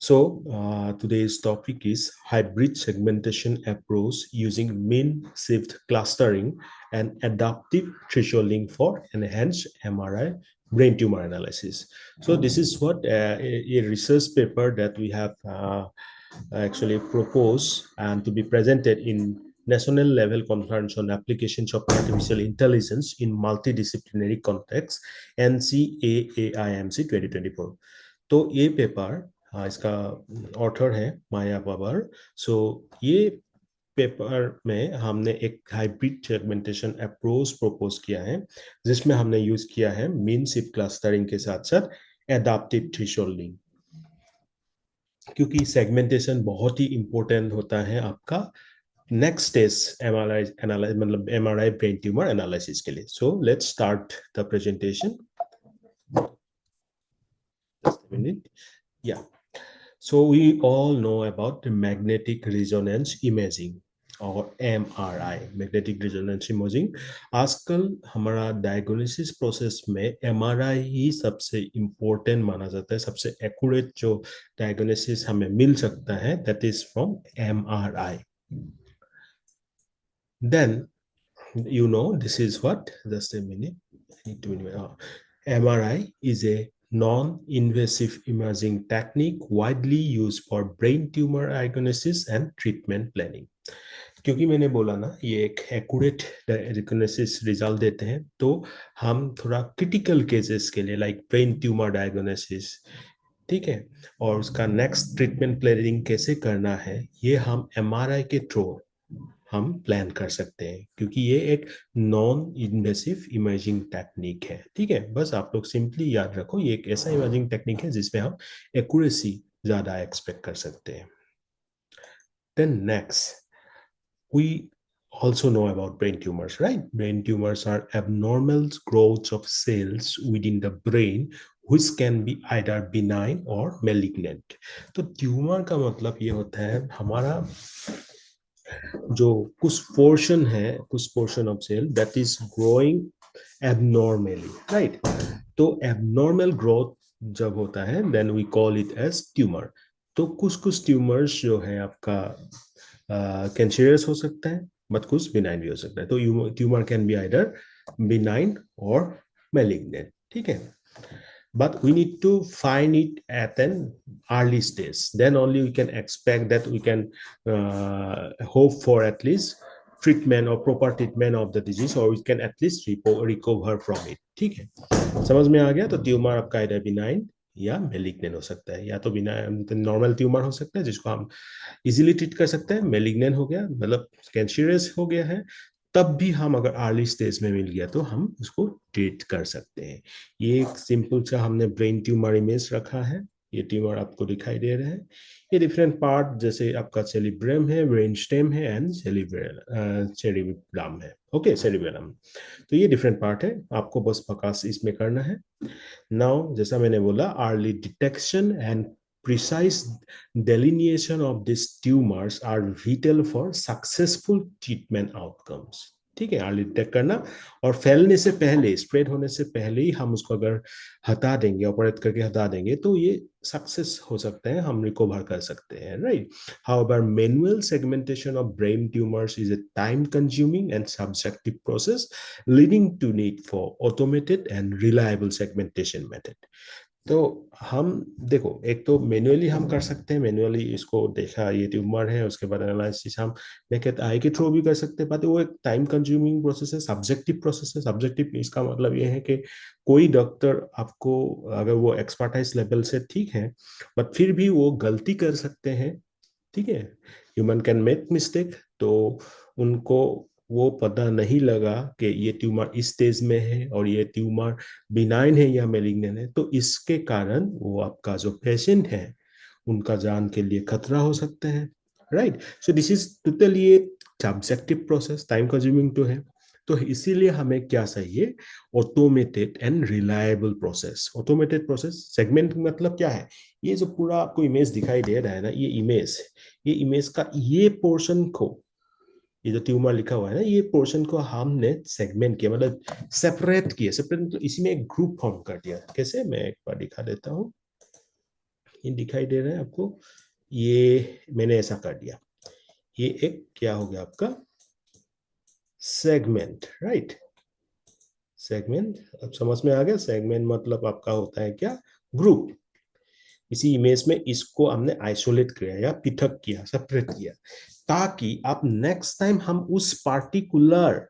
Today's topic is hybrid segmentation approach using mean shift clustering and adaptive thresholding for enhanced MRI brain tumor analysis. So this is what a research paper that we have actually proposed and to be presented in national level conference on applications of artificial intelligence in multidisciplinary context NCAAIMC 2024. तो ये paper इसका author है माया बाबर. सो ये paper में हमने एक hybrid segmentation approach propose किया है जिसमें हमने यूज किया है मीन शिफ्ट क्लस्टरिंग के साथ साथ एडाप्टिव थ्रेशोल्डिंग, क्योंकि सेगमेंटेशन बहुत ही इंपॉर्टेंट होता है आपका नेक्स्ट स्टेज एमआरआई एनालिसिस मतलब एमआरआई ब्रेन ट्यूमर एनालिसिस के लिए. So let's start the presentation. Just a minute. Yeah. So we all know about the magnetic resonance imaging और MRI, मैग्नेटिक रेजोनेंस इमेजिंग. आजकल हमारा diagnosis process में MRI ही सबसे important माना जाता है. सबसे एक्यूरेट जो डायग्नोसिस हमें मिल सकता है that is from MRI. Then you know this is what, just a minute, I need to MRI is a non-invasive imaging technique widely used for brain tumor diagnosis and treatment planning. क्योंकि मैंने बोला ना ये एक accurate diagnosis result देते हैं, तो हम थोड़ा क्रिटिकल केसेस के लिए लाइक ब्रेन ट्यूमर डायग्नोसिस, ठीक है, और उसका नेक्स्ट ट्रीटमेंट प्लानिंग कैसे करना है ये हम एमआरआई के थ्रू हम प्लान कर सकते हैं, क्योंकि ये एक नॉन इन्वेसिव इमेजिंग टेक्निक है. ठीक है, बस आप लोग सिंपली याद रखो ये एक ऐसा इमेजिंग टेक्निक है जिसमें हम एक्यूरेसी ज्यादा एक्सपेक्ट कर सकते हैं. Then next we also know about brain tumors, right? Brain tumors are abnormal growths of cells within the brain which can be either benign or malignant. तो ट्यूमर का मतलब ये होता है हमारा जो कुछ पोर्शन है, कुछ portion of cell that is growing abnormally, right? तो एबनॉर्मल ग्रोथ जब होता है then we call it as tumour. तो कुछ कुछ ट्यूमर्स जो है आपका कैंसरियस हो सकता है बट कुछ बिनाइन भी हो सकता है. तो tumour can be either benign और मैलिग्नेंट, ठीक है, but we need to find it at an early stage. Then only we can expect that we can hope for at least treatment or proper treatment of the disease, or we can at least recover from it. ठीक है, समझ में आ गया? तो tumour आपका इधर benign या malignant हो सकता है, या तो बिनाइन नॉर्मल ट्यूमर हो सकता है जिसको हम इजीली ट्रीट कर सकते हैं. मेलिग्नेंट हो गया मतलब कैंसरियस हो गया है, तब भी हम अगर अर्ली स्टेज में मिल गया तो हम उसको ट्रीट कर सकते हैं. ये एक सिंपल सा हमने ब्रेन ट्यूमर इमेज रखा है. ये ट्यूमर आपको दिखाई दे रहे हैं. ये डिफरेंट पार्ट जैसे आपका सेरिब्रम है, ब्रेन स्टेम है एंड सेरिब्रम है. Okay, cerebrum. तो ये डिफरेंट पार्ट है, आपको बस फोकस इसमें करना है. नाउ जैसा मैंने बोला early detection and precise delineation of these tumors are vital for successful treatment outcomes. ठीक है, अर्ली डिटेक्ट करना और फैलने से पहले, स्प्रेड होने से पहले ही हम उसको अगर हटा देंगे, ऑपरेट करके हटा देंगे, तो ये सक्सेस हो सकता है, हम रिकवर कर सकते हैं, right? However, manual segmentation of brain tumors is a time-consuming and subjective process, leading to need for automated and reliable segmentation method. तो हम देखो, एक तो मैन्युअली हम कर सकते हैं, मैन्युअली इसको देखा ये ट्यूमर है, उसके बाद एनालिसिस हम देखे आई के थ्रू भी कर सकते हैं, बात वो एक टाइम कंज्यूमिंग प्रोसेस है, सब्जेक्टिव प्रोसेस है. सब्जेक्टिव इसका मतलब ये है कि कोई डॉक्टर आपको अगर वो एक्सपर्टाइज लेवल से ठीक है बट फिर भी वो गलती कर सकते हैं, ठीक है, ह्यूमन कैन मेक मिस्टेक. तो उनको वो पता नहीं लगा कि ये ट्यूमर इस स्टेज में है और ये ट्यूमर बिनाइन है या मेलिग्नेंट है, तो इसके कारण वो आपका जो पेशेंट है उनका जान के लिए खतरा हो सकता है, right? So this is totally subjective process, time consuming तो है. तो इसीलिए हमें क्या चाहिए? Automated and reliable process. Automated process segment मतलब क्या है? ये जो पूरा आपको इमेज दिखाई दे रहा है ना, ये इमेज का ये पोर्शन को, ये जो ट्यूमर लिखा हुआ है ना, ये पोर्शन को हमने सेगमेंट किया, मतलब सेपरेट किया. सेपरेट मतलब इसी में एक ग्रुप फॉर्म कर दिया. कैसे? मैं एक बार दिखा देता हूँ. ये दिखाई दे रहा है आपको, ये मैंने ऐसा कर दिया, ये एक क्या हो गया आपका सेगमेंट, राइट। सेगमेंट अब समझ में आ गया, सेगमेंट मतलब आपका होता है क्या, ग्रुप। इसी इमेज में इसको हमने आइसोलेट किया या पृथक किया, सेपरेट किया, ताकि आप नेक्स्ट टाइम हम उस पार्टिकुलर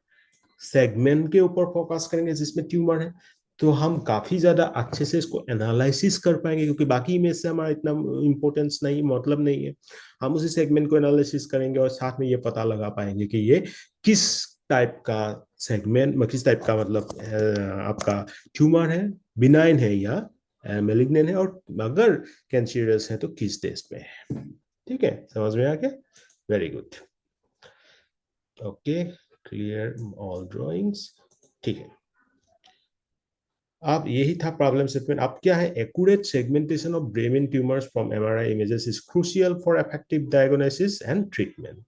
सेगमेंट के ऊपर फोकस करेंगे जिसमें ट्यूमर है, तो हम काफी ज्यादा अच्छे से इसको एनालिसिस कर पाएंगे, क्योंकि बाकी इमेज से हमारा इतना इंपॉर्टेंस नहीं, मतलब नहीं है। हम उसी सेगमेंट को एनालिसिस करेंगे और साथ में ये पता लगा पाएंगे कि ये किस टाइप का सेगमेंट में, किस टाइप का मतलब आपका ट्यूमर है, बिनाइन है या मेलिग्नेंट है, और अगर कैंसरियस है तो किस स्टेज पे है। ठीक है, समझ में आ गया, very good, okay, clear all drawings, ठीक है। अब यही था प्रॉब्लम स्टेटमेंट। अब क्या है, accurate segmentation of brain tumours from MRI images is crucial for effective diagnosis and treatment.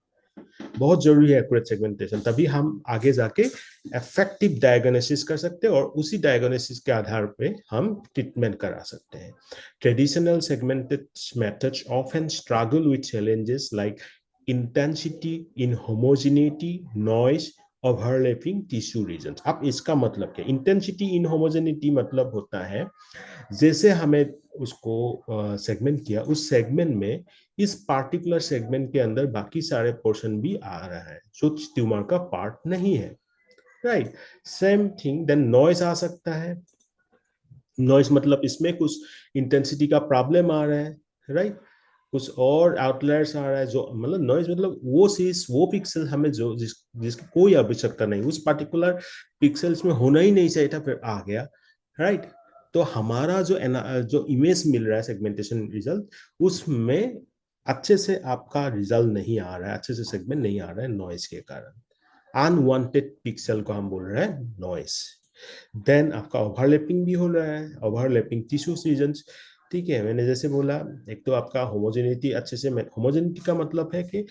बहुत जरूरी है एक्यूरेट सेगमेंटेशन, तभी हम आगे जाके इफेक्टिव डायग्नोसिस कर सकते हैं और उसी डायग्नोसिस के आधार पे हम ट्रीटमेंट करा सकते हैं। Traditional segmented methods often struggle with challenges like intensity, inhomogeneity, noise, overlapping tissue regions. अब इसका मतलब क्या, इंटेंसिटी इनहोमोजेनिटी मतलब होता है जैसे हमें उसको सेगमेंट किया, उस सेगमेंट में इस पार्टिकुलर सेगमेंट के अंदर बाकी सारे पोर्शन भी आ रहा है जो ट्यूमर का पार्ट नहीं है, right. Same thing then noise आ सकता है, नॉइज मतलब इसमें कुछ इंटेंसिटी का प्रॉब्लम आ रहा है, राइट। कुछ और आउटलायर्स आ रहा है, जो मतलब नॉइज मतलब वो चीज, वो पिक्सल हमें जो जिसकी कोई आवश्यकता नहीं, उस पार्टिकुलर पिक्सल्स में होना ही नहीं चाहिए था, फिर आ गया, राइट। तो हमारा जो इमेज मिल रहा है सेगमेंटेशन रिजल्ट, उसमें अच्छे से आपका रिजल्ट नहीं आ रहा है, अच्छे से सेगमेंट नहीं आ रहा है नॉइज के कारण। अनवांटेड पिक्सल को हम बोल रहे हैं नॉइस। देन आपका ओवरलैपिंग भी हो रहा है, ओवरलैपिंग टिश्यू रीजन्स। ठीक है, मैंने जैसे बोला, एक तो आपका होमोजेनिटी अच्छे से, होमोजेनिटी का मतलब है कि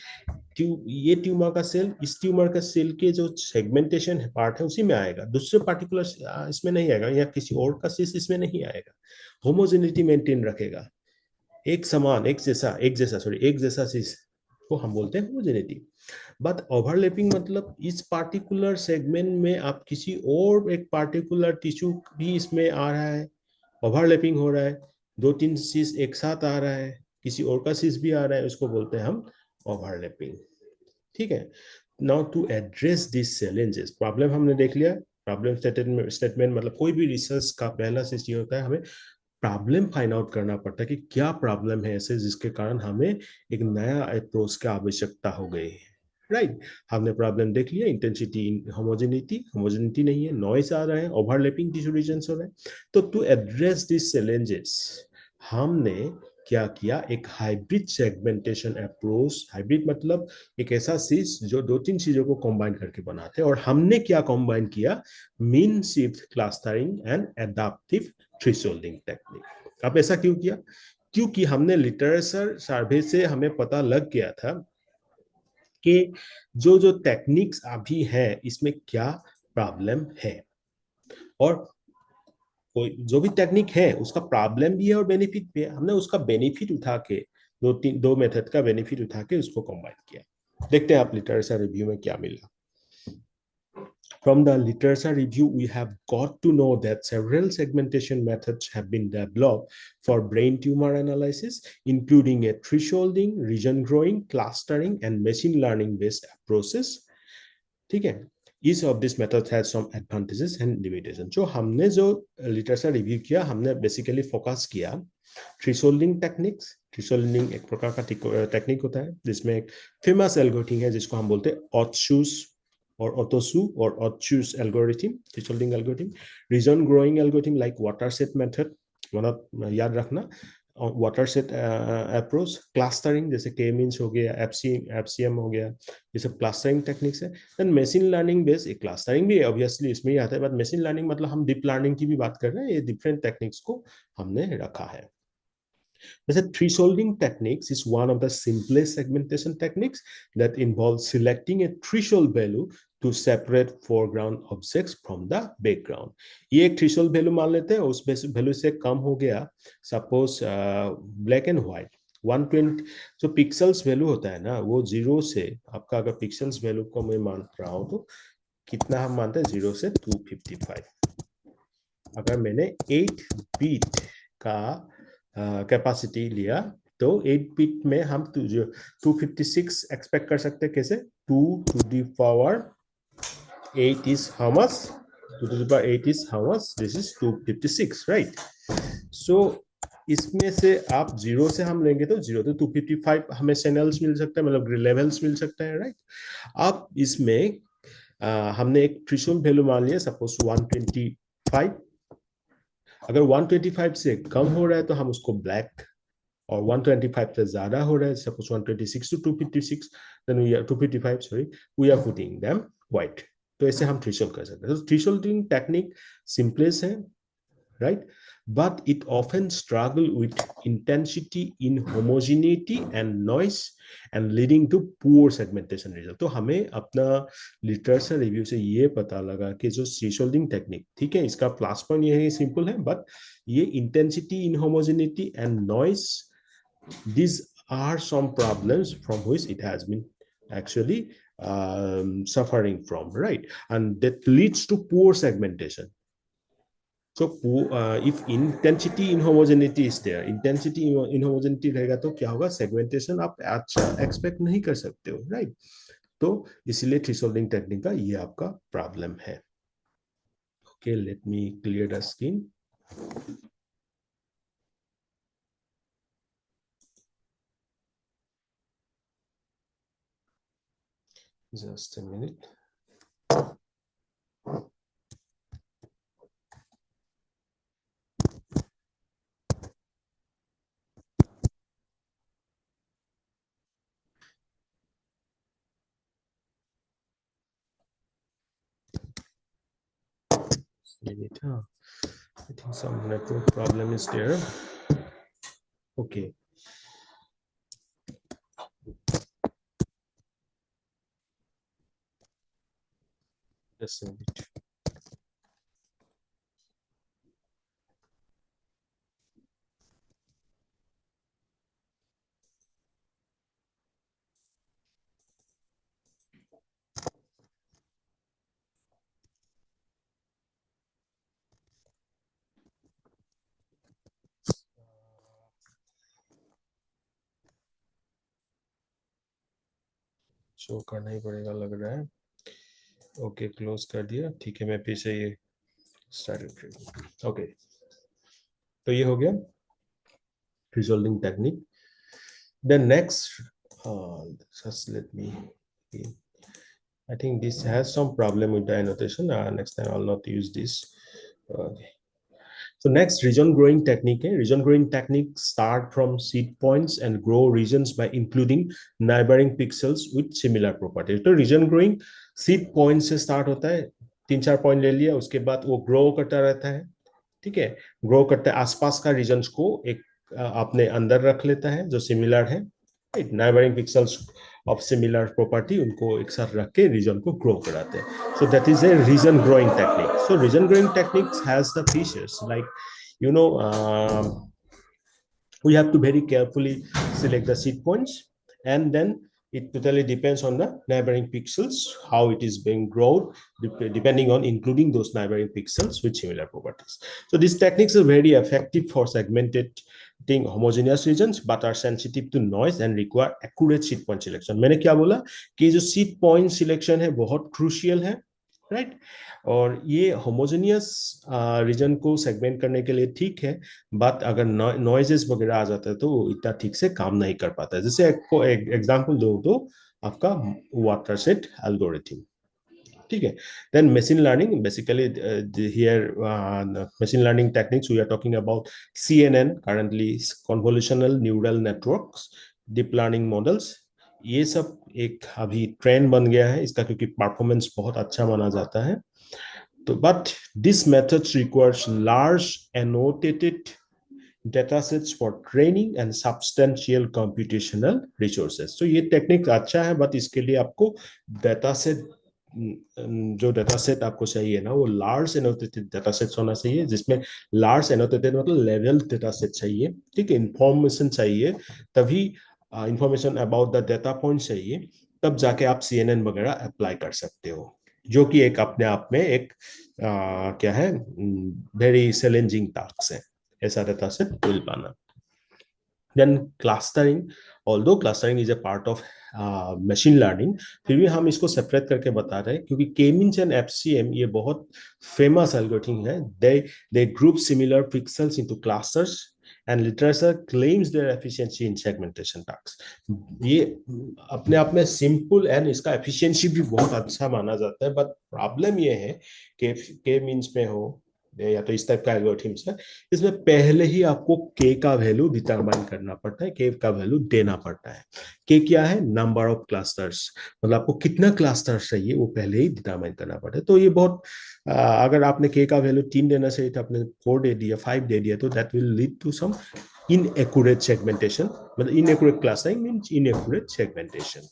ये ट्यूमर का सेल इस ट्यूमर का सेल के जो सेगमेंटेशन है पार्ट है उसी में आएगा, दूसरे पार्टिकुलर इसमें नहीं आएगा, या किसी और का सीस इसमें नहीं आएगा। होमोजेनिटी मेंटेन रखेगा, एक समान, एक जैसा चीज को हम बोलते हैं होमोजेनिटी। बट ओवरलैपिंग मतलब इस पार्टिकुलर सेगमेंट में आप किसी और एक पार्टिकुलर टिश्यू भी इसमें आ रहा है, ओवरलैपिंग हो रहा है, दो तीन चीज एक साथ आ रहा है, किसी और का चीज भी आ रहा है, उसको बोलते हैं हम ओवरलैपिंग। ठीक है, now to address this challenges, problem हमने देख लिया। प्रॉब्लम स्टेटमेंट मतलब कोई भी रिसर्च का पहला चीज ये होता है, हमें प्रॉब्लम फाइंड आउट करना पड़ता है कि क्या प्रॉब्लम है ऐसे जिसके कारण हमें एक नया अप्रोच की आवश्यकता हो गई है, राइट। हमने प्रॉब्लम देख लिया, इंटेंसिटी होमोजेनिटी, होमोजेनिटी नहीं है, नॉइस आ रहा है, ओवरलैपिंग टिश्यू रीजन्स हो रहे हैं। तो टू एड्रेस दिस चैलेंजेस हमने क्या किया, एक हाइब्रिड सेगमेंटेशन अप्रोच। हाइब्रिड मतलब एक ऐसा चीज जो दो तीन चीजों को कंबाइन करके बनाते हैं, और हमने क्या कंबाइन किया, mean shift clustering and adaptive thresholding technique. अब ऐसा क्यों किया, क्योंकि हमने लिटरेचर सर्वे से हमें पता लग गया था कि जो जो टेक्निक्स अभी है इसमें क्या प्रॉब्लम है, और कोई जो भी टेक्निक है उसका प्रॉब्लम भी है और बेनिफिट भी है। हमने उसका बेनिफिट उठा के दो मेथड का बेनिफिट उठा के उसको कंबाइन किया। देखते हैं आप लिटरेचर रिव्यू में क्या मिला। From the literature review, we have got to know that several segmentation methods have been developed for brain tumor analysis, including a thresholding, region growing, clustering, and machine learning based approaches. ठीक है, each of these methods has some advantages and limitations. जो हमने जो literature review किया, हमने basically focus किया thresholding techniques. Thresholding एक प्रकार का टेक्निक होता है जिसमें एक फेमस एल्गोरिथम है जिसको हम बोलते हैं ऑटशूस और ऑटोसू और Otsu's algorithm, thresholding algorithm. Region growing algorithm like watershed method, याद रखना, वाटर सेट अप्रोच। क्लस्टरिंग जैसे के मीन्स हो गया, एफसीएम हो गया, ये सब क्लस्टरिंग टेक्निक्स है। देन मशीन लर्निंग बेस, एक क्लस्टरिंग भी ऑब्वियसली इसमें ही आता है, बट मशीन लर्निंग मतलब हम डीप लर्निंग की भी बात कर रहे हैं, ये डिफरेंट टेक्निक्स को हमने रखा है। The thresholding techniques is one of the simplest segmentation techniques that involves selecting a threshold value to separate foreground objects from the background. ये एक threshold value मान लेते हैं, उस value से कम हो गया, suppose black and white 120 जो पिक्सल्स वैल्यू होता है ना, वो 0 से आपका अगर पिक्सल्स वैल्यू को मैं मान रहा हूं तो कितना हम मानते हैं 0 से 255। अगर मैंने 8 बीट का कैपेसिटी लिया तो 8 बिट में हम 256 एक्सपेक्ट कर सकते हैं। कैसे? 2 to the power 8 is how much? 2 to the power 8 is how much? This is 256, right? So इसमें से आप 0 से हम लेंगे तो 0 to 255 हमें चैनल्स मिल सकता है, मतलब लेवल्स मिल सकता है, राइट? अब इसमें हमने एक थ्रेशोल्ड वैल्यू मान लिया, सपोज 125। अगर 125 से कम हो रहा है तो हम उसको ब्लैक, और 125 से ज्यादा हो रहा है, suppose 126 to 256, then we are 255 sorry, we are putting them white. तो ऐसे हम थ्रेशोल्ड कर सकते हैं। तो थ्रेशोल्डिंग टेक्निक सिंपलेस्ट है, right? But it often struggle with intensity, inhomogeneity, and noise, and leading to poor segmentation result. तो हमें अपना लिटरेचर रिव्यू से ये पता लगा कि जो थ्रेशोल्डिंग टेक्निक, ठीक है, इसका प्लस पॉइंट ये है, सिंपल है, बट ये intensity, inhomogeneity and noise, these are some problems from which it has been actually suffering from, right? And that leads to poor segmentation. So if intensity inhomogeneity is there, intensity inhomogeneity रहेगा तो क्या होगा? segmentation आप अच्छा expect नहीं कर सकते हो, right? तो इसीलिए थ्रेशोल्डिंग टेक्निक का ये आपका प्रॉब्लम है। Okay, let me clear the screen. Just a minute. I think some network problem is there. Okay. Just a minute. Show करना ही पड़ेगा लग रहा है। ओके, क्लोज कर दिया, ठीक है, मैं फिर से ये स्टार्ट। ओके, तो ये हो गया resolving technique. The next, just let me, I think this has some problem with the annotation. Next time I'll not use this. Okay. So next, region growing technique. Region growing technique start from seed points and grow regions by including neighboring pixels with similar properties. तो region growing seed points से start होता है, 3-4 point ले लिया, उसके बाद वो grow करता रहता है, ठीक है, ग्रो करते आसपास का रीजन्स को एक अपने अंदर रख लेता है जो सिमिलर है, neighbouring pixels of similar property, उनको एक साथ रख के रीजन को ग्रो कराते हैं। So that is a region growing technique. So region growing techniques has the features like, you know, we have to very carefully select the seed points, and then it totally depends on the neighboring pixels, how it is being grown, depending on including those neighboring pixels with similar properties. So these techniques are very effective for segmenting homogeneous regions, but are sensitive to noise and require accurate seed point selection. मैंने क्या बोला कि जो seed point selection है बहुत crucial है, right? और ये होमोजेनियस रीजन को सेगमेंट करने के लिए ठीक है, बट अगर नॉइजेस वगैरह आ जाता है तो इतना ठीक से काम नहीं कर पाता है। जैसे आपको एक एग्जांपल दो तो आपका वाटर सेट एल्गोरिथम, ठीक है। Then machine learning, basically here machine learning techniques we are talking about CNN, currently convolutional neural networks, deep learning models, ये सब एक अभी ट्रेंड बन गया है इसका, क्योंकि परफॉर्मेंस बहुत अच्छा माना जाता है। तो but this methods requires large annotated data sets for training and substantial computational resources. So ये टेक्निक अच्छा है, बट इसके लिए आपको डेटा सेट, जो डेटा सेट आपको चाहिए ना, वो लार्ज एनोटेटेड डेटा सेट्स होना चाहिए, जिसमें लार्ज एनोटेटेड मतलब लेवल डेटा सेट चाहिए, ठीक है, इंफॉर्मेशन चाहिए, तभी information about the data point चाहिए, तब जाके आप CNN वगैरह अप्लाई कर सकते हो, जो कि एक अपने आप में एक क्या है, वेरी चैलेंजिंग टास्क है ऐसा डेटा सेट मिल पाना. Then clustering, although clustering is a part of machine learning, फिर भी हम इसको सेपरेट करके बता रहे हैं, क्योंकि के मींस एंड FCM ये बहुत फेमस एल्गोरिथम है. They group similar pixels into clusters and literature claims their efficiency in segmentation task. ये अपने आप में सिंपल एंड इसका एफिशिएंसी भी बहुत अच्छा माना जाता है, बट प्रॉब्लम ये है कि के मींस में हो या तो इस टाइप का एल्गोरिथम्स है, इसमें पहले ही आपको के का वैल्यू डिटरमाइन करना पड़ता है, के का वैल्यू देना पड़ता है. के क्या है, नंबर ऑफ क्लस्टर्स, मतलब आपको कितना क्लस्टर्स चाहिए वो पहले ही डिटरमाइन करना पड़ता है. तो ये बहुत अगर आपने के का वैल्यू 3 देना चाहिए तो आपने 4 दे दिया, 5 दे दिया, तो that will lead to some inaccurate segmentation. But inaccurate clustering means inaccurate segmentation.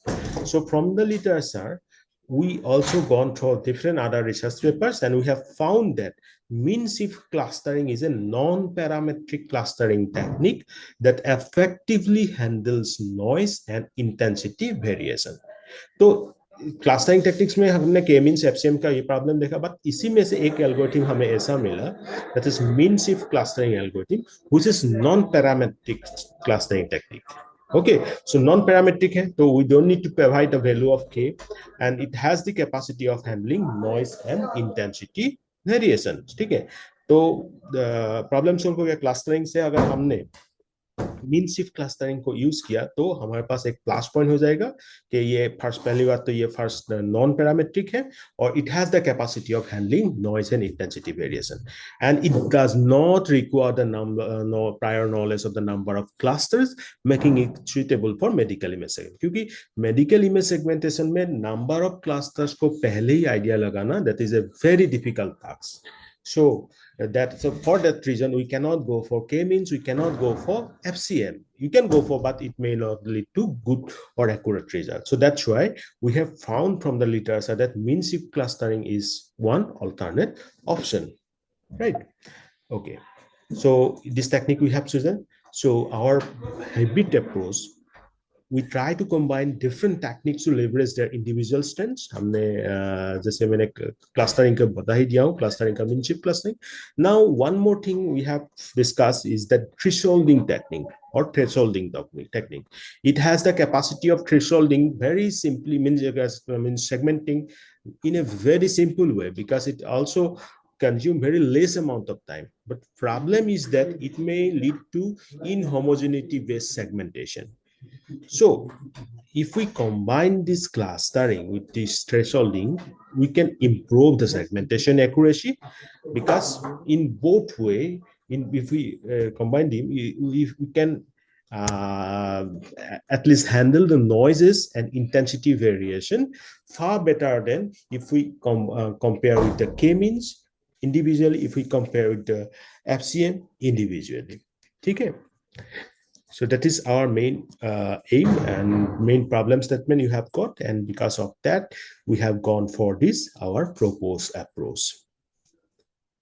So from the literature, we also gone through different other research papers, and we have found that mean shift clustering is a non-parametric clustering technique that effectively handles noise and intensity variation. तो clustering techniques में हमने के means FCM का ये problem देखा, but इसी में से एक एल्गोरिथम हमें ऐसा मिला, that is mean shift clustering algorithm, which is non parametric clustering technique. Okay, so non-parametric है, तो we don't need to provide the value of k, and it has the capacity of handling noise and intensity variations. ठीक है, तो problem solve हो गया clustering से. अगर हमने मीन शिफ्ट क्लस्टरिंग को यूज किया तो हमारे पास एक प्लस पॉइंट हो जाएगा कि ये फर्स्ट, पहली बात तो ये फर्स्ट नॉन पैरामेट्रिक है, और it has the capacity of handling noise and intensity variation, and it does not require the number prior knowledge of the number of clusters, making it suitable for medical image segment. क्योंकि medical image segmentation में number of clusters को पहले ही idea लगाना, that is a very difficult task. So for that reason, we cannot go for k-means, we cannot go for FCM. You can go for, but it may not lead to good or accurate results. So that's why we have found from the literature that mean shift clustering is one alternate option, right? Okay. So this technique we have chosen. So our hybrid approach, we try to combine different techniques to leverage their individual strengths. हमने जैसे मैंने clustering का बता ही दिया हूँ, clustering का mean shift clustering. Now one more thing we have discussed is that thresholding technique or thresholding technique. It has the capacity of thresholding very simply, means segmenting in a very simple way, because it also consume very less amount of time. But problem is that it may lead to inhomogeneity based segmentation. So if we combine this clustering with this thresholding, we can improve the segmentation accuracy, because in both way, if we combine them, we can at least handle the noises and intensity variation far better than if we compare with the k-means individually, if we compare with the FCM individually. Okay. So that is our main aim and main problem statement you have got, and because of that we have gone for this our proposed approach.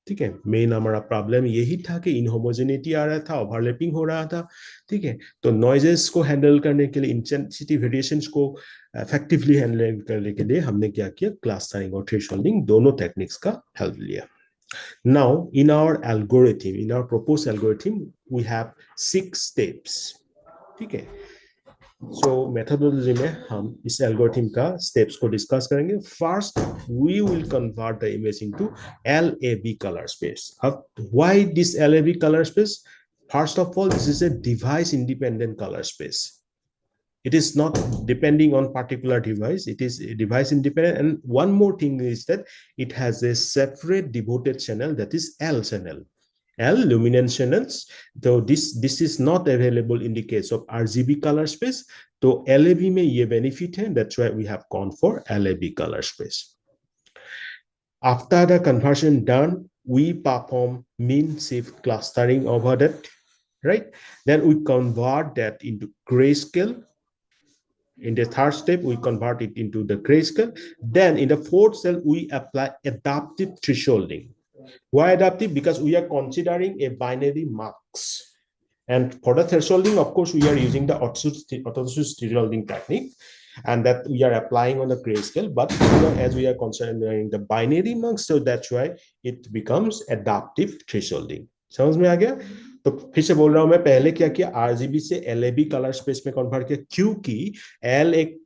ठीक है, main हमारा problem यही था कि इनहोमोजेनिटी आ रहा था, overlapping हो रहा था. ठीक है, तो नॉइजेस को हैंडल करने के लिए, इंटेंसिटी वेरिएशंस को इफेक्टिवली हैंडल करने के लिए हमने क्या किया, क्लस्टरिंग और थ्रेशोल्डिंग दोनों टेक्निक्स का हेल्प लिया. Now, in our algorithm, in our proposed algorithm, we have 6 steps. ठीक है, so methodology में हम इस algorithm का steps को discuss करेंगे. First, we will convert the image into LAB color space. Why this LAB color space? First of all, this is a device independent color space. It is not depending on particular device, it is device independent. And one more thing is that it has a separate devoted channel, that is L channel, L luminance channels. So this is not available in the case of RGB color space. So LAB में ये benefit है, that's why we have gone for LAB color space. After the conversion done, we perform mean shift clustering over that right? Then we convert that into grayscale. In the third step, we convert it into the grayscale. Then in the fourth cell, we apply adaptive thresholding. Why adaptive? Because we are considering a binary marks. And for the thresholding, of course, we are using the autosys thresholding technique, and that we are applying on the grayscale. But as we are considering the binary marks, so that's why it becomes adaptive thresholding. समझ में आ गया? तो फिर से बोल रहा हूं मैं, पहले क्या किया, आरजीबी से एलएबी कलर स्पेस में कन्वर्ट किया, क्योंकि एल एक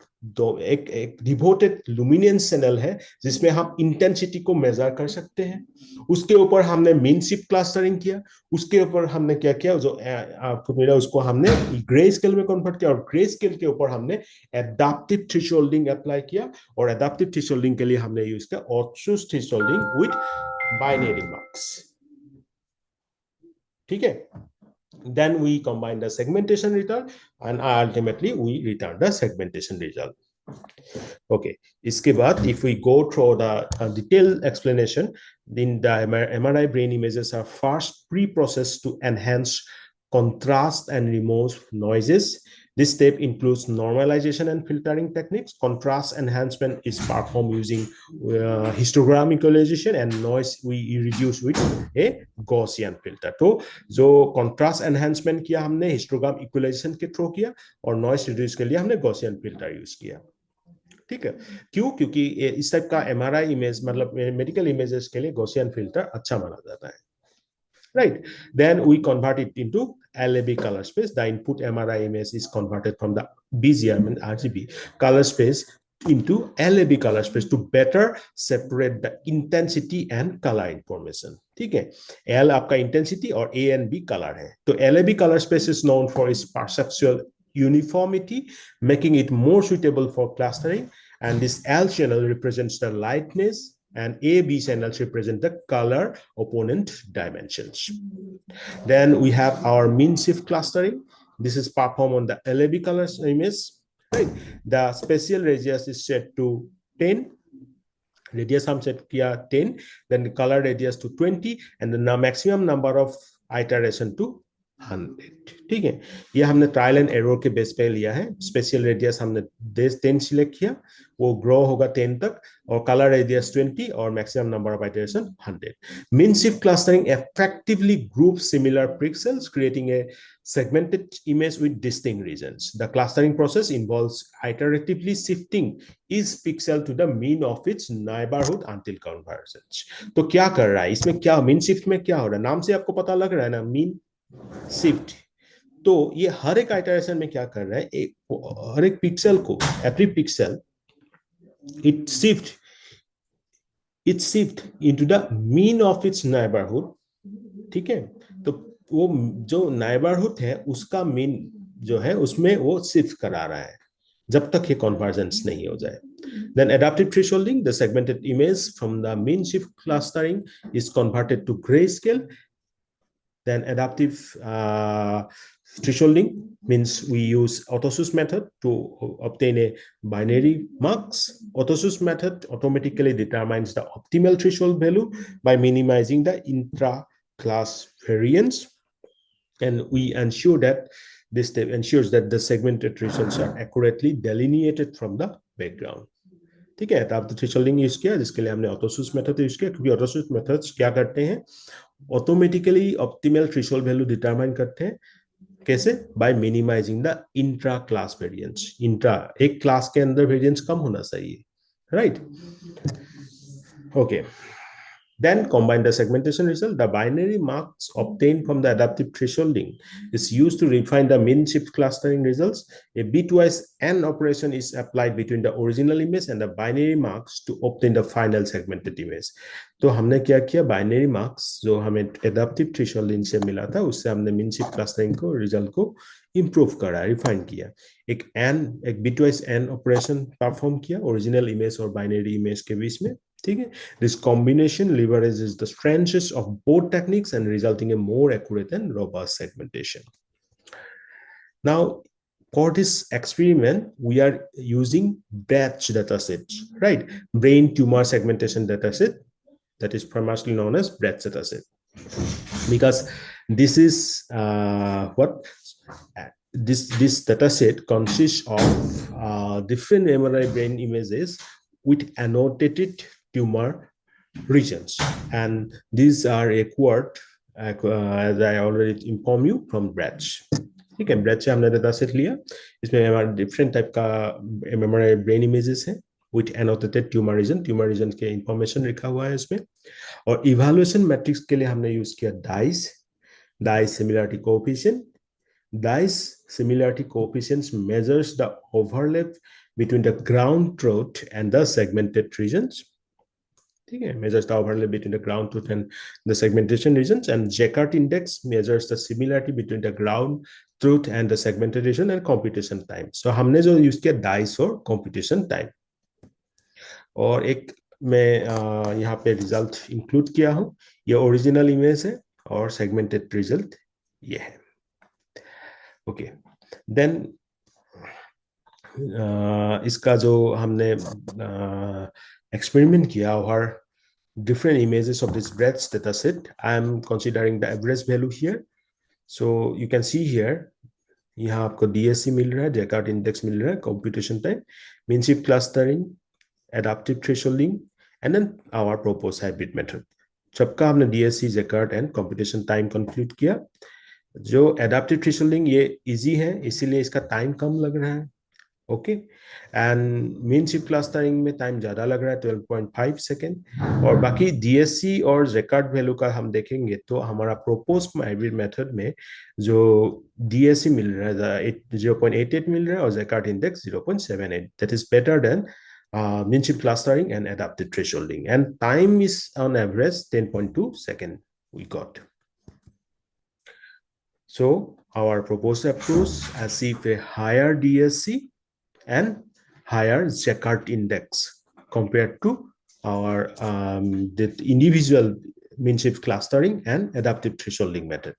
डिवोटेड लुमिनेंस चैनल है जिसमें हम इंटेंसिटी को मेजर कर सकते हैं. उसके ऊपर हमने मीन शिफ्ट क्लस्टरिंग किया. उसके ऊपर हमने क्या किया, जो आउटपुट मिला उसको हमने ग्रे स्केल में कन्वर्ट किया, और ग्रे स्केल के ऊपर हमने एडाप्टिव थ्रेशोल्डिंग अप्लाई किया, और एडाप्टिव थ्रेशोल्डिंग के लिए हमने यूज किया ऑटोसस थ्रेशोल्डिंग विद बाइनरी मार्क्स. ठीक है? Then we combine the segmentation result, and ultimately we return the segmentation result. Okay, इसके बाद if we go through the detailed explanation, then the MRI brain images are first pre-processed to enhance contrast and remove noises. This step includes normalization and filtering techniques. Contrast enhancement is performed using histogram equalization, and noise we reduce with a Gaussian filter. तो जो contrast enhancement किया हमने histogram equalization के through किया, और noise reduce के लिए हमने Gaussian filter यूज किया. ठीक है? क्यों? क्योंकि इस टाइप का एमआरआई इमेज, मतलब मेडिकल इमेजेस के लिए गॉसियन फिल्टर अच्छा माना जाता है. Right. Then we convert it into LAB color space. The input MRI image is converted from the BGM and RGB color space into LAB color space to better separate the intensity and color information. ठीक है? L आपका intensity और A and B color है. तो LAB color space is known for its perceptual uniformity, making it more suitable for clustering. And this L channel represents the lightness, and AB channels represent the color opponent dimensions. Then we have our mean shift clustering. This is performed on the LAB color image. Right? The spatial radius is set to 10. Radius हम set किया 10. Then the color radius to 20, and the maximum number of iteration to 100. ठीक है? ये हमने trial and error के base पे लिया है. स्पेशल रेडियस हमने 10 सिलेक्ट किया, वो ग्रो होगा 10 तक, और कलर रेडियस 20, और maximum number of iteration 100. Mean shift clustering effectively groups similar pixels, creating a segmented image with distinct regions. The clustering process involves iteratively shifting each pixel to the mean of its neighborhood until convergence. तो क्या कर रहा है इसमें, क्या mean shift में क्या हो रहा है? नाम से आपको पता लग रहा है ना, मीन शिफ्ट. तो ये हर एक आइटरेशन में क्या कर रहा है, हर एक पिक्सल को, every pixel it shift into the mean of its neighbourhood. ठीक है? तो वो जो नेबरहुड है उसका मीन जो है उसमें वो शिफ्ट करा रहा है जब तक ये कन्वर्जेंस नहीं हो जाए. Then adaptive thresholding, the segmented image from the mean shift clustering is converted to grayscale. Then adaptive thresholding means we use autosys method to obtain a binary marks. Autosys method automatically determines the optimal threshold value by minimizing the intra-class variance, and we ensure that this step ensures that the segmented thresholds are accurately delineated from the background. ठीक है? adaptive thresholding use किया, जिसके लिए हमने ऑटोसस method use किया, क्योंकि ऑटोसस methods क्या करते हैं, automatically optimal threshold value determine करते हैं. कैसे? By minimising the intra class variance. Intra एक क्लास के अंदर वेरिएंस कम होना चाहिए. Right? Okay. Then combine the segmentation result. The binary marks obtained from the adaptive thresholding is used to refine the mean shift clustering results. A bitwise AND operation is applied between the original image and the binary marks to obtain the final segmented image. तो हमने क्या किया, binary marks जो हमें adaptive thresholding से मिला था उससे हमने मीन शिफ्ट क्लस्टरिंग को रिजल्ट को इंप्रूव करा, रिफाइन किया. एक बिटवाइज एंड ऑपरेशन परफॉर्म किया ओरिजिनल इमेज और बाइनरी इमेज के बीच में. ठीक है? This combination leverages the strengths of both techniques and resulting in more accurate and robust segmentation. Now, for this experiment, we are using batch datasets, right? Brain tumor segmentation dataset, that is famously known as batch dataset. Because This is what this data set consists of different MRI brain images with annotated tumor regions, and these are acquired as I already informed you from Bratch. ठीक है, bread से हमने data set लिया, इसमें हमारे different type का MRI brain images है with annotated tumour reason के इंफॉर्मेशन लिखा हुआ है इसमें। और इवैल्यूएशन मैट्रिक्स के लिए हमने यूज किया dice similarity coefficient. Dice similarity coefficients measures the overlap between the ground truth and the segmented regions. ठीक है, measures the overlap between the ground truth and the segmentation regions, and Jaccard index measures the similarity between the ground truth and the segmented region and computation time. So हमने जो use किया dice और computation time, और एक मैं यहाँ पे result include किया हूँ, ये ओरिजिनल इमेज है और सेगमेंटेड रिजल्ट ये है। ओके, देन इसका जो हमने experiment किया और different images of this breadth data set. I am considering the average value here. So you can see here, यहाँ आपको DSC मिल रहा है, Jaccard index मिल रहा है, computation time, mean shift clustering, adaptive thresholding, and then our proposed hybrid method. सबका हमने DSC, Jaccard and computation time conclude किया। जो adaptive thresholding ये easy है, इसीलिए इसका time कम लग रहा है। Okay, and mean shift clustering में टाइम ज्यादा लग रहा है 12.5 सेकेंड। और बाकी डीएससी और जैकार्ड वैल्यू का हम देखेंगे तो हमारा प्रोपोज्ड हाइब्रिड मेथड में जो डीएससी मिल रहा है 0.88 मिल रहा है और Jaccard index 0.78, that is better than mean shift clustering and adaptive thresholding, and time is on average 10.2 seconds we got. So our proposed approach achieve a higher DSC and higher Jaccard index compared to our the individual mean shift clustering and adaptive thresholding method.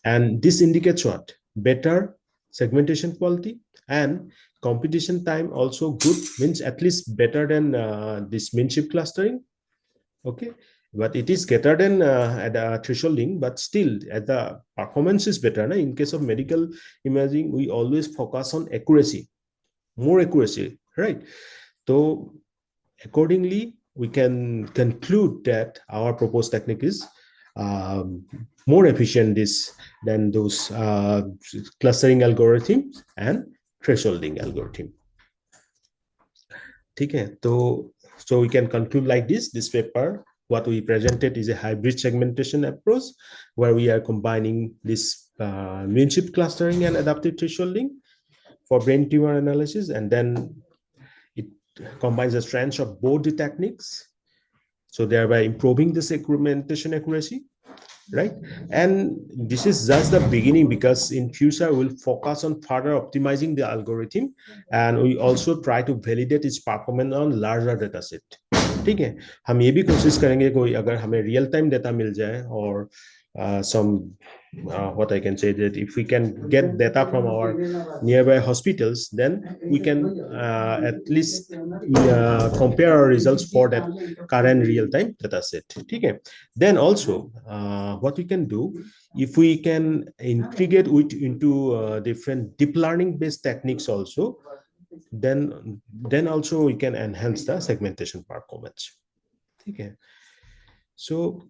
And this indicates what? Better segmentation quality and computation time also good, means at least better than this mean shift clustering. Okay, but it is better than thresholding, but still the performance is better. In case of medical imaging, we always focus on accuracy, more accuracy, right? So accordingly we can conclude that our proposed technique is more efficient than those clustering algorithms and thresholding algorithm. ठीक है, तो so we can conclude like this paper, what we presented is a hybrid segmentation approach where we are combining this mean shift clustering and adaptive thresholding for brain tumor analysis, and then it combines the strengths of both the techniques, so thereby improving the segmentation accuracy, right? And this is just the beginning, because in future we'll focus on further optimizing the algorithm, and we also try to validate its performance on larger data set. ठीक है, हम ये भी कोशिश करेंगे कोई अगर हमें रियल टाइम डेटा मिल जाए, और some what I can say that if we can get data from our nearby hospitals, then we can at least compare our results for that current real-time data set. Okay, then also what we can do, if we can integrate it into different deep learning based techniques also, then also we can enhance the segmentation performance. Okay, so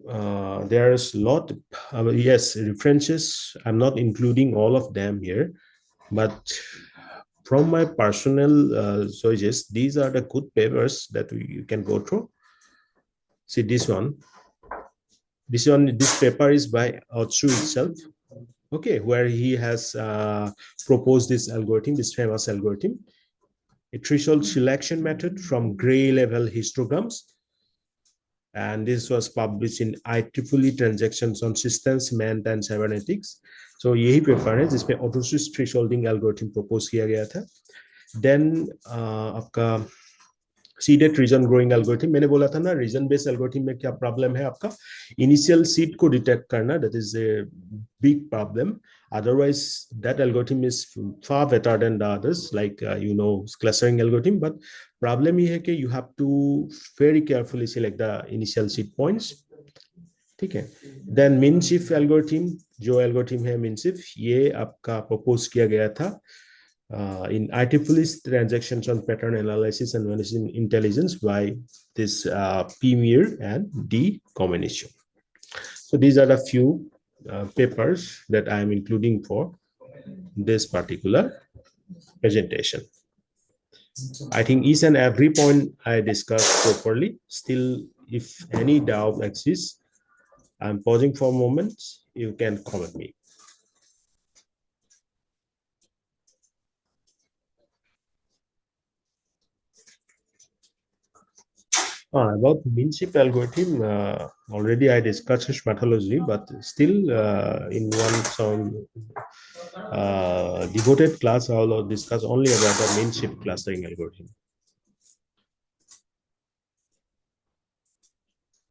there's a lot, yes, references, I'm not including all of them here, but from my personal choices, these are the good papers that you can go through. See this paper is by Otsu itself, okay, where he has proposed this algorithm, this famous algorithm, a threshold selection method from gray level histograms, and this was published in IEEE Transactions on Systems, Math and Cybernetics. So यही paper है जिसमें ऑटोसिस thresholding algorithm propose किया गया था। Then आपका seeded reason growing algorithm, मैंने बोला था ना रीजन बेस्ड एल्गोरिथम में क्या प्रॉब्लम है, आपका इनिशियल सीड को डिटेक्ट करना, that is a big problem, otherwise that algorithm is far better than the others, like clustering algorithm, but problem ये है कि you have to very carefully select the initial seed points, ठीक है. Then mean shift algorithm, जो algorithm है mean shift, ये आपका propose किया गया था in IEEE's transactions on pattern analysis and management intelligence by this Premier and D combination. So these are the few papers that I am including for this particular presentation. I think each and every point I discussed properly. Still, if any doubt exists, I'm pausing for a moment. You can comment me. About mean shift algorithm, already I discussed its pathology, but still in some devoted class, I will discuss only about the mean shift clustering algorithm.